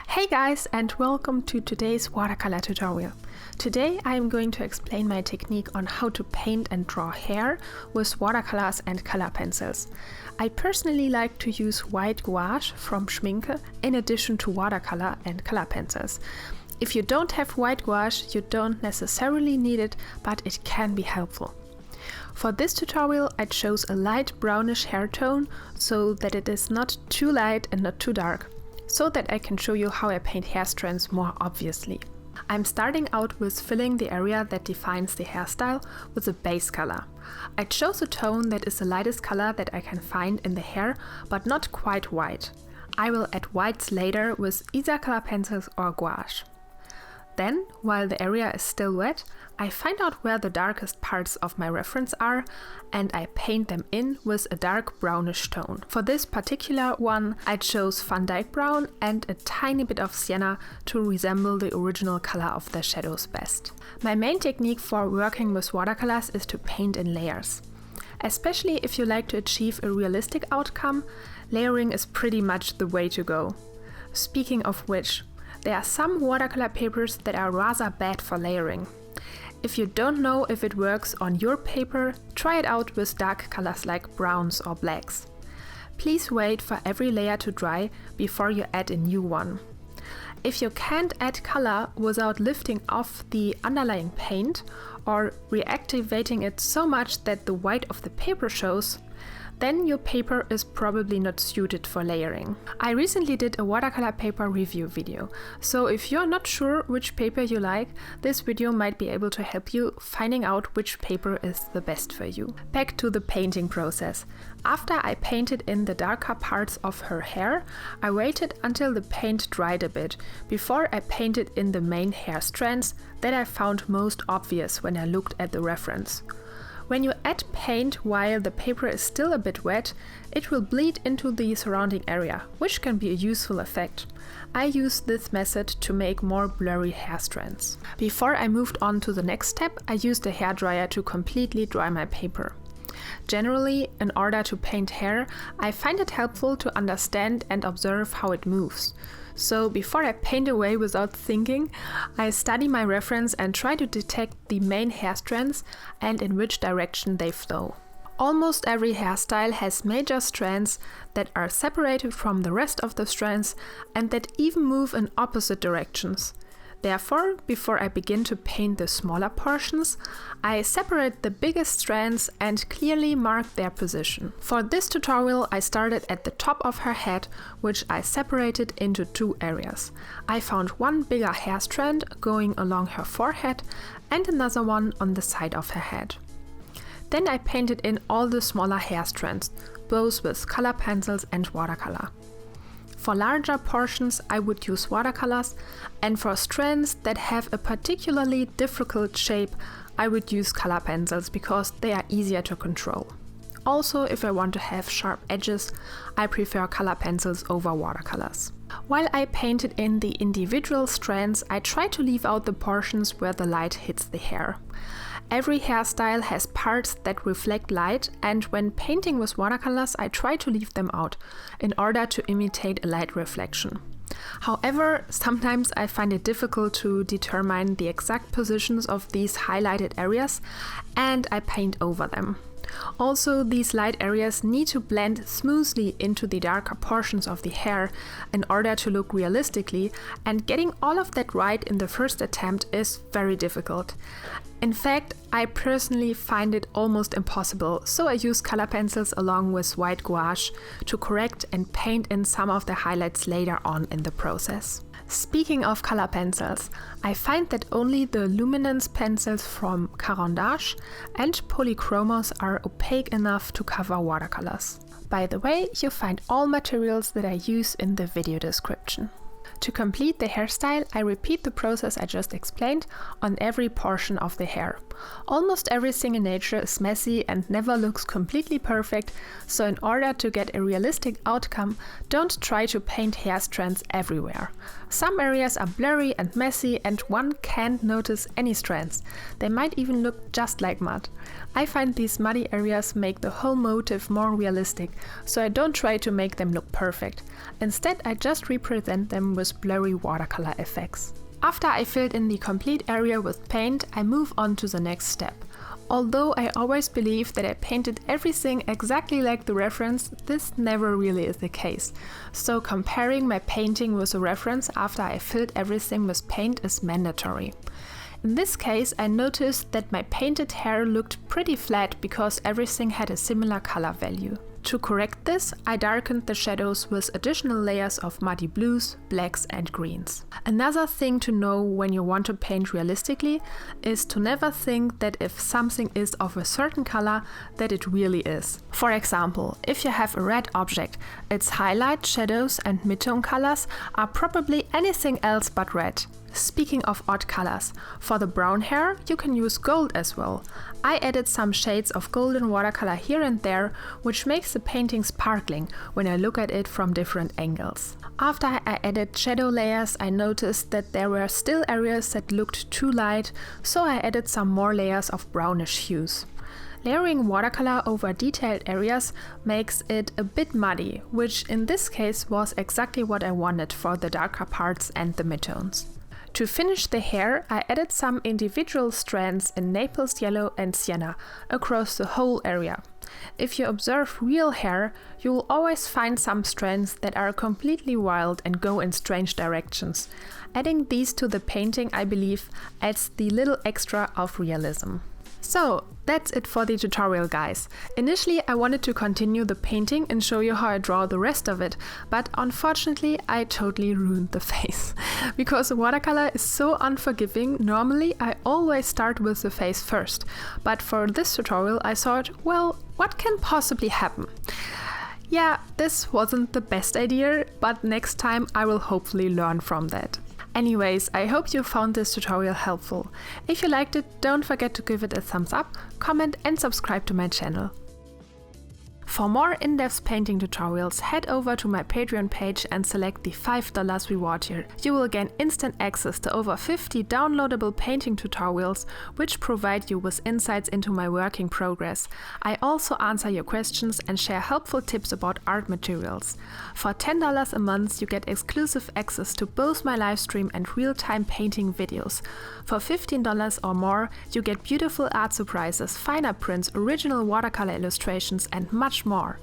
Hey guys, and welcome to today's watercolor tutorial. Today I am going to explain my technique on how to paint and draw hair with watercolors and color pencils. I personally like to use white gouache from Schmincke in addition to watercolor and color pencils. If you don't have white gouache, you don't necessarily need it, but it can be helpful. For this tutorial I chose a light brownish hair tone so that it is not too light and not too dark, so that I can show you how I paint hair strands more obviously. I'm starting out with filling the area that defines the hairstyle with a base color. I chose a tone that is the lightest color that I can find in the hair, but not quite white. I will add whites later with either color pencils or gouache. Then, while the area is still wet, I find out where the darkest parts of my reference are and I paint them in with a dark brownish tone. For this particular one, I chose Van Dyke brown and a tiny bit of sienna to resemble the original color of the shadows best. My main technique for working with watercolors is to paint in layers. Especially if you like to achieve a realistic outcome, layering is pretty much the way to go. Speaking of which, there are some watercolor papers that are rather bad for layering. If you don't know if it works on your paper, try it out with dark colors like browns or blacks. Please wait for every layer to dry before you add a new one. If you can't add color without lifting off the underlying paint or reactivating it so much that the white of the paper shows, then your paper is probably not suited for layering. I recently did a watercolor paper review video, so if you're not sure which paper you like, this video might be able to help you finding out which paper is the best for you. Back to the painting process. After I painted in the darker parts of her hair, I waited until the paint dried a bit before I painted in the main hair strands that I found most obvious when I looked at the reference. When you add paint while the paper is still a bit wet, it will bleed into the surrounding area, which can be a useful effect. I use this method to make more blurry hair strands. Before I moved on to the next step, I used a hairdryer to completely dry my paper. Generally, in order to paint hair, I find it helpful to understand and observe how it moves. So before I paint away without thinking, I study my reference and try to detect the main hair strands and in which direction they flow. Almost every hairstyle has major strands that are separated from the rest of the strands and that even move in opposite directions. Therefore, before I begin to paint the smaller portions, I separate the biggest strands and clearly mark their position. For this tutorial, I started at the top of her head, which I separated into two areas. I found one bigger hair strand going along her forehead and another one on the side of her head. Then I painted in all the smaller hair strands, both with color pencils and watercolor. For larger portions I would use watercolors, and for strands that have a particularly difficult shape I would use color pencils because they are easier to control. Also, if I want to have sharp edges, I prefer color pencils over watercolors. While I painted in the individual strands, I try to leave out the portions where the light hits the hair. Every hairstyle has parts that reflect light, and when painting with watercolors I try to leave them out in order to imitate a light reflection. However, sometimes I find it difficult to determine the exact positions of these highlighted areas and I paint over them. Also, these light areas need to blend smoothly into the darker portions of the hair in order to look realistically, and getting all of that right in the first attempt is very difficult. In fact, I personally find it almost impossible, so I use color pencils along with white gouache to correct and paint in some of the highlights later on in the process. Speaking of color pencils, I find that only the luminance pencils from Caran d'Ache and polychromos are opaque enough to cover watercolors. By the way, you find all materials that I use in the video description. To complete the hairstyle, I repeat the process I just explained on every portion of the hair. Almost everything in nature is messy and never looks completely perfect, so in order to get a realistic outcome, don't try to paint hair strands everywhere. Some areas are blurry and messy and one can't notice any strands. They might even look just like mud. I find these muddy areas make the whole motif more realistic, so I don't try to make them look perfect. Instead, I just represent them with those blurry watercolor effects. After I filled in the complete area with paint, I move on to the next step. Although I always believe that I painted everything exactly like the reference, this never really is the case. So comparing my painting with a reference after I filled everything with paint is mandatory. In this case, I noticed that my painted hair looked pretty flat because everything had a similar color value. To correct this, I darkened the shadows with additional layers of muddy blues, blacks and greens. Another thing to know when you want to paint realistically is to never think that if something is of a certain color, that it really is. For example, if you have a red object, its highlight, shadows and midtone colors are probably anything else but red. Speaking of odd colors, for the brown hair you can use gold as well. I added some shades of golden watercolor here and there, which makes the painting sparkling when I look at it from different angles. After I added shadow layers, I noticed that there were still areas that looked too light, so I added some more layers of brownish hues. Layering watercolor over detailed areas makes it a bit muddy, which in this case was exactly what I wanted for the darker parts and the midtones. To finish the hair, I added some individual strands in Naples yellow and sienna across the whole area. If you observe real hair, you will always find some strands that are completely wild and go in strange directions. Adding these to the painting, I believe, adds the little extra of realism. So, that's it for the tutorial, guys. Initially I wanted to continue the painting and show you how I draw the rest of it, but unfortunately I totally ruined the face. Because watercolor is so unforgiving, normally I always start with the face first, but for this tutorial I thought, well, what can possibly happen? Yeah, this wasn't the best idea, but next time I will hopefully learn from that. Anyways, I hope you found this tutorial helpful. If you liked it, don't forget to give it a thumbs up, comment and subscribe to my channel. For more in-depth painting tutorials, head over to my Patreon page and select the $5 reward tier. You will gain instant access to over 50 downloadable painting tutorials, which provide you with insights into my work in progress. I also answer your questions and share helpful tips about art materials. For $10 a month, you get exclusive access to both my livestream and real-time painting videos. For $15 or more, you get beautiful art surprises, fine art prints, original watercolor illustrations and much more.